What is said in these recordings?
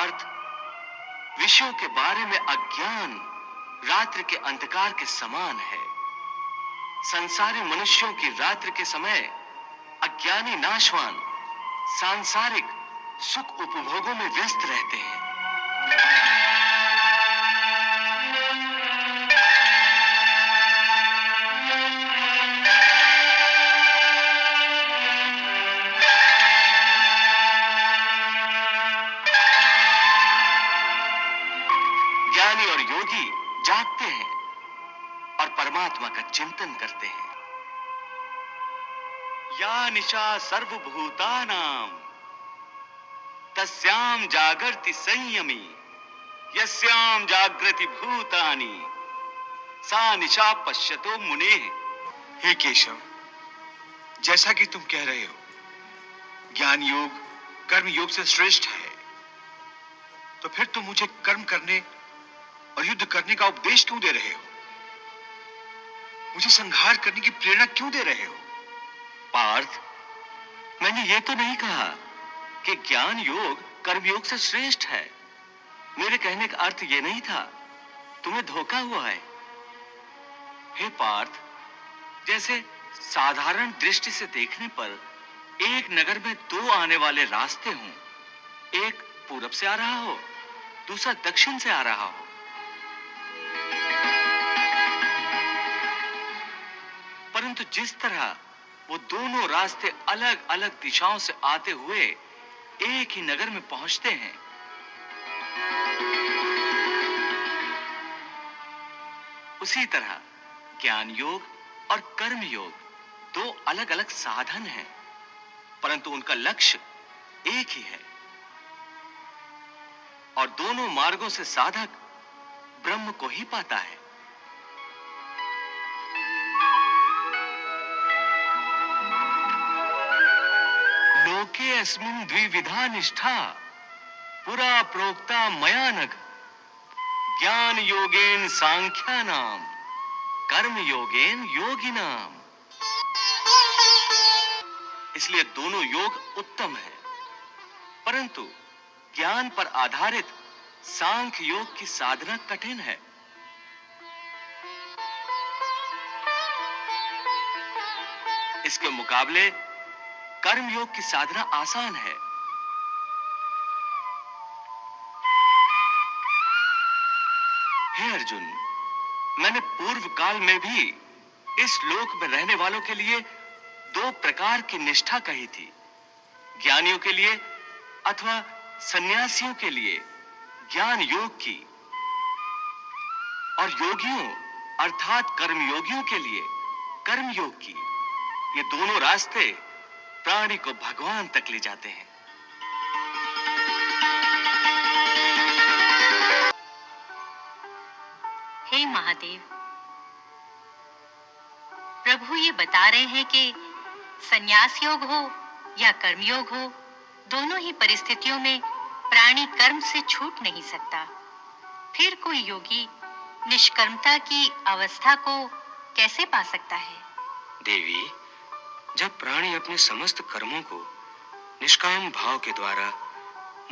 पार्थ, विषयों के बारे में अज्ञान रात्रि के अंधकार के समान है। संसारी मनुष्यों की रात्रि के समय अज्ञानी नाशवान सांसारिक सुख उपभोगों में व्यस्त रहते हैं। ज्ञानी और योगी जागते हैं और परमात्मा का चिंतन करते हैं। या निशा सर्वभूतानां तस्यां जागर्ति संयमी यस्यां जागृति भूतानि सा निशा पश्यतो मुनेः। हे केशव, जैसा कि तुम कह रहे हो, ज्ञान योग कर्म योग से श्रेष्ठ है, तो फिर तुम मुझे कर्म करने और युद्ध करने का उपदेश क्यों दे रहे हो? मुझे संहार करने की प्रेरणा क्यों दे रहे हो? पार्थ, मैंने ये तो नहीं कहा कि ज्ञान योग कर्म योग से श्रेष्ठ है। मेरे कहने का अर्थ ये नहीं था। तुम्हें धोखा हुआ है। हे पार्थ, जैसे साधारण दृष्टि से देखने पर एक नगर में दो आने वाले रास्ते हों, एक पूरब से आ रहा हो, दूसरा दक्षिण से आ रहा हो, परंतु जिस तरह वो दोनों रास्ते अलग अलग दिशाओं से आते हुए एक ही नगर में पहुंचते हैं, उसी तरह ज्ञान योग और कर्म योग दो अलग अलग साधन हैं, परंतु उनका लक्ष्य एक ही है। और दोनों मार्गों से साधक ब्रह्म को ही पाता है। लोके अस्मिन् द्विविधा निष्ठा पुरा प्रोक्ता मया नघ ज्ञान योगेन सांख्यानाम कर्म योगेन योगिनाम। इसलिए दोनों योग उत्तम है, परंतु ज्ञान पर आधारित सांख्य योग की साधना कठिन है। इसके मुकाबले कर्म योग की साधना आसान है। हे अर्जुन, मैंने पूर्व काल में भी इस लोक में रहने वालों के लिए दो प्रकार की निष्ठा कही थी। ज्ञानियों के लिए अथवा सन्यासियों के लिए ज्ञान योग की, और योगियों अर्थात कर्मयोगियों के लिए कर्म योग की। ये दोनों रास्ते प्राणी को भगवान तक ले जाते हैं। हे महादेव, प्रभु ये बता रहे हैं कि संन्यास योग हो या कर्मयोग हो, दोनों ही परिस्थितियों में प्राणी कर्म से छूट नहीं सकता। फिर कोई योगी निष्कर्मता की अवस्था को कैसे पा सकता है? देवी, जब प्राणी अपने समस्त कर्मों को निष्काम भाव के द्वारा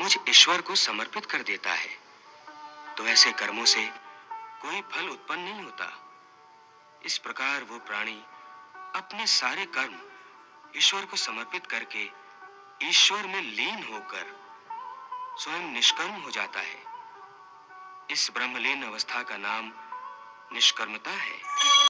मुझ ईश्वर को समर्पित कर देता है, तो ऐसे कर्मों से कोई फल उत्पन्न नहीं होता। इस प्रकार वो प्राणी अपने सारे कर्म ईश्वर को समर्पित करके ईश्वर में लीन होकर स्वयं निष्कर्म हो जाता है। इस ब्रह्मलीन अवस्था का नाम निष्कर्मता है।